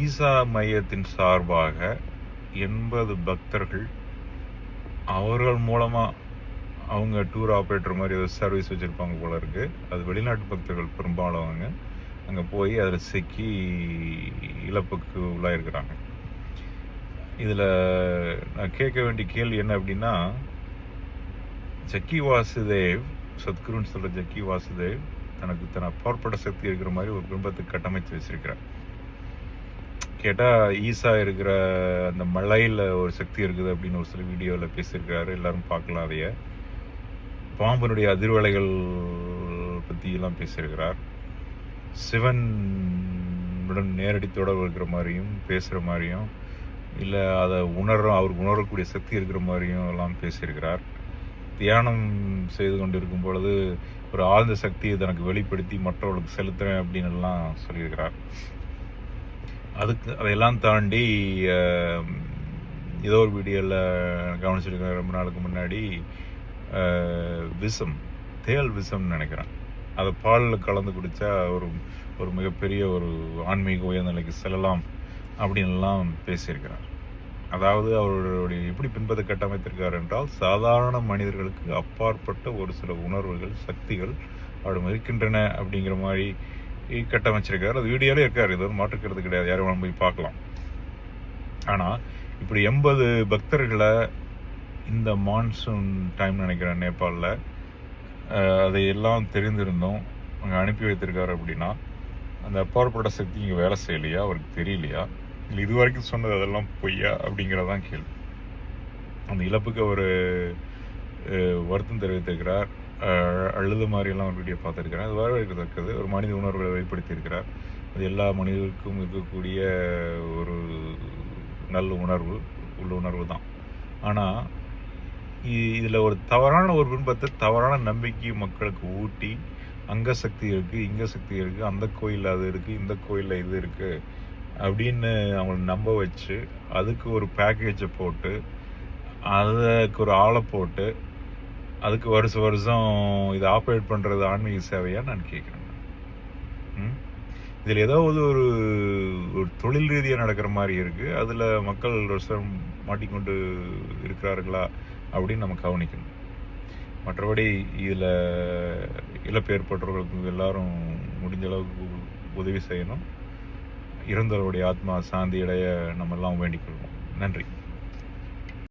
ஈசா மையத்தின் சார்பாக 80 பக்தர்கள் அவர்கள் மூலமாக அவங்க டூர் ஆப்ரேட்டர் மாதிரி ஏதோ சர்வீஸ் வச்சுருப்பாங்க போல இருக்குது. அது வெளிநாட்டு பக்தர்கள் பெரும்பாலும் அவங்க அங்கே போய் அதில் சிக்கி இழப்புக்கு உள்ளாயிருக்கிறாங்க. இதில் நான் கேட்க வேண்டிய கேள்வி என்ன அப்படின்னா, ஜக்கி வாசுதேவ், சத்குருன்னு சொல்கிற ஜக்கி வாசுதேவ் தன் அப்பாற்பட்ட சக்தி இருக்கிற மாதிரி ஒரு பிம்பத்துக்கு கட்டமைத்து வச்சிருக்கிறார். கேட்டால் ஈசா இருக்கிற அந்த மலையில் ஒரு சக்தி இருக்குது அப்படின்னு ஒரு சில வீடியோவில் பேசியிருக்கிறாரு. எல்லாரும் பார்க்கலாம். அதைய பாம்பனுடைய அதிர்வலைகள் பற்றியெல்லாம் பேசியிருக்கிறார். சிவனுடன் நேரடி தொடர்பு இருக்கிற மாதிரியும் பேசுகிற மாதிரியும், இல்லை அதை அவருக்கு உணரக்கூடிய சக்தி இருக்கிற மாதிரியும் எல்லாம் பேசியிருக்கிறார். தியானம் செய்து கொண்டு இருக்கும் பொழுது ஒரு ஆழ்ந்த சக்தியை தனக்கு வெளிப்படுத்தி மற்றவர்களுக்கு செலுத்துறேன் அப்படின்னு எல்லாம் சொல்லியிருக்கிறார். அதையெல்லாம் தாண்டி ஏதோ ஒரு வீடியோவில் கவனிச்சிருக்கேன் ரொம்ப நாளுக்கு முன்னாடி, தேல் விஷம்னு நினைக்கிறேன், அதை பாலில் கலந்து குடித்தா ஒரு மிகப்பெரிய ஒரு ஆன்மீக உயர்நிலைக்கு செல்லலாம் அப்படின்லாம் பேசியிருக்கிறார். அதாவது அவருடைய எப்படி பின்பற்ற கட்டமைத்திருக்கார் என்றால், சாதாரண மனிதர்களுக்கு அப்பாற்பட்ட ஒரு சில உணர்வுகள், சக்திகள் அவரிடம் இருக்கின்றன அப்படிங்கிற மாதிரி கட்டமைச்சிருக்காரு. அது வீடியோலே இருக்காரு, இது ஒரு மாற்றுக்கிறது கிடையாது, யாரும் வேணும் போய் பார்க்கலாம். ஆனால் இப்படி 80 பக்தர்களை இந்த மான்சூன் டைம் நினைக்கிறேன் நேபாளில், அதையெல்லாம் தெரிந்திருந்தோம் அங்கே அனுப்பி வைத்திருக்காரு. அப்படின்னா அந்த அப்பாற்பட்ட சக்தி இங்கே வேலை செய்யலையா, அவருக்கு தெரியலையா, இல்லை இது வரைக்கும் சொன்னது அதெல்லாம் பொய்யா அப்படிங்கிறதான் கேள்வி. அந்த இழப்புக்கு அவர் வருத்தம் தெரிவித்திருக்கிறார். அழுது மாதிரியெல்லாம் ஒரு வீடியோ பார்த்துருக்கிறேன். அது வரவேற்கத்தக்கது. ஒரு மனித உணர்வுகளை வெளிப்படுத்தியிருக்கிறார். அது எல்லா மனிதருக்கும் இருக்கக்கூடிய ஒரு நல்ல உள்ளுணர்வு தான். ஆனால் இதில் ஒரு தவறான ஒரு பின்பத்தை, தவறான நம்பிக்கை மக்களுக்கு ஊட்டி, அங்கே சக்தி இருக்குது, இங்கே சக்தி இருக்குது, அந்த கோயிலில் அது இருக்குது, இந்த கோயிலில் இது இருக்குது அப்படின்னு அவங்களை நம்ப வச்சு, அதுக்கு ஒரு பேக்கேஜை போட்டு, அதுக்கு ஒரு ஆளை போட்டு, அதுக்கு வருஷம் இதை ஆப்ரேட் பண்ணுறது ஆன்மீக சேவையாக நான் கேட்குறேன். இதில் ஏதாவது ஒரு தொழில் ரீதியாக நடக்கிற மாதிரி இருக்குது. அதில் மக்கள் வருஷம் மாட்டிக்கொண்டு இருக்கிறார்களா அப்படின்னு நம்ம கவனிக்கணும். மற்றபடி இதில் இழப்பு ஏற்பட்டவர்களுக்கு எல்லாரும் முடிஞ்ச அளவுக்கு உதவி செய்யணும். இறந்தவருடைய ஆத்மா சாந்தி அடைய நம்ம எல்லாம் வேண்டிக் கொள்வோம். நன்றி.